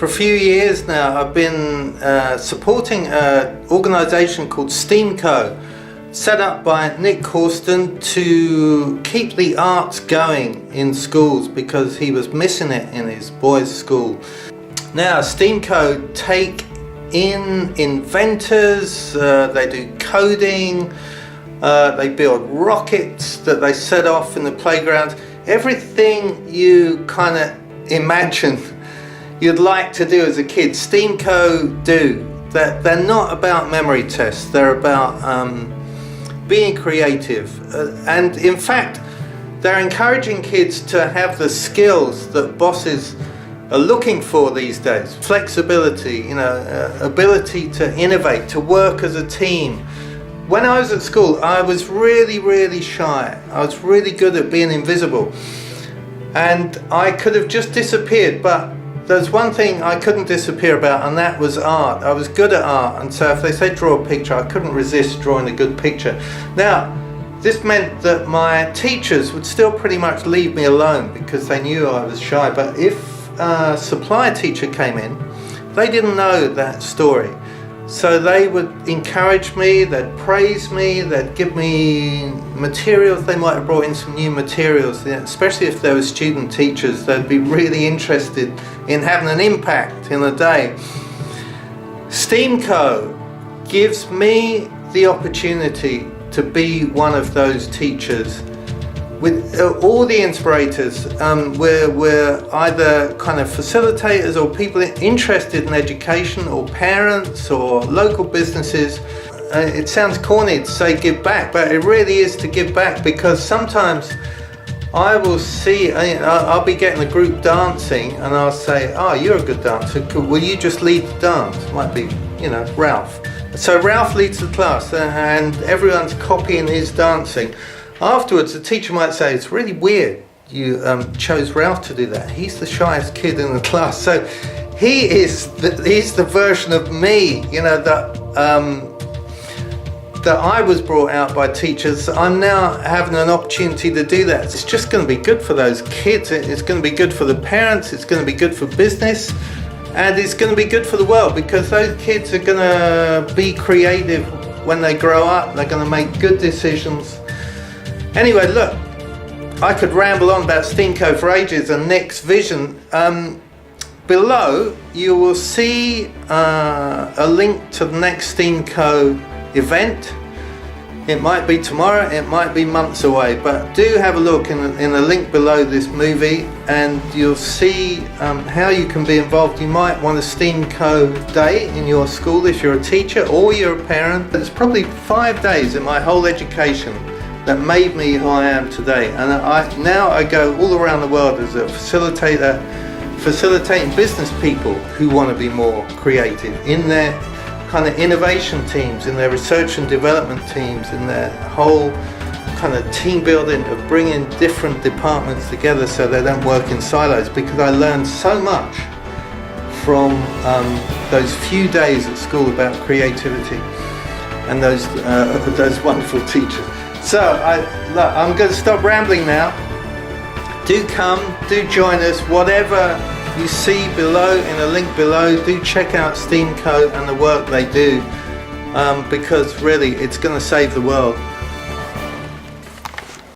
For a few years now, I've been supporting an organisation called STEAMco, set up by Nick Horston to keep the arts going in schools because he was missing it in his boys' school. Now, STEAMco take in inventors, they do coding, they build rockets that they set off in the playgrounds. Everything you kind of imagine you'd like to do as a kid, STEAMco do. They're not about memory tests, they're about being creative. And in fact, they're encouraging kids to have the skills that bosses are looking for these days. Flexibility, ability to innovate, to work as a team. When I was at school, I was really shy. I was really good at being invisible. And I could have just disappeared, but there's one thing I couldn't disappear about, and that was art. I was good at art, and so if they said draw a picture, I couldn't resist drawing a good picture. Now, this meant that my teachers would still pretty much leave me alone because they knew I was shy, but if a supply teacher came in, they didn't know that story. So they would encourage me, they'd praise me, they'd give me materials. They might have brought in some new materials, especially if there were student teachers. They'd be really interested in having an impact in a day. STEAMco gives me the opportunity to be one of those teachers. With all the inspirators, we're either kind of facilitators or people interested in education, or parents or local businesses. It sounds corny to say give back, but it really is to give back, because sometimes I will see, I'll be getting a group dancing and I'll say, oh, you're a good dancer, will you just lead the dance? Might be, Ralph. So Ralph leads the class and everyone's copying his dancing. Afterwards, the teacher might say, it's really weird you chose Ralph to do that. He's the shyest kid in the class. So he's the version of me, that I was brought out by teachers. I'm now having an opportunity to do that. It's just going to be good for those kids. It's going to be good for the parents. It's going to be good for business. And it's going to be good for the world, because those kids are going to be creative when they grow up. They're going to make good decisions. Anyway, look, I could ramble on about STEAMco for ages and Nick's vision. Below, you will see a link to the next STEAMco event. It might be tomorrow, it might be months away, but do have a look in the link below this movie, and you'll see how you can be involved. You might want a STEAMco day in your school if you're a teacher or you're a parent. There's probably 5 days in my whole education that made me who I am today, and now I go all around the world as a facilitator, facilitating business people who want to be more creative in their kind of innovation teams, in their research and development teams, in their whole kind of team building of bringing different departments together so they don't work in silos, because I learned so much from those few days at school about creativity and those wonderful teachers. So I'm going to stop rambling now. Do come, do join us. Whatever you see below, in a link below, do check out STEAMco and the work they do, because really it's going to save the world.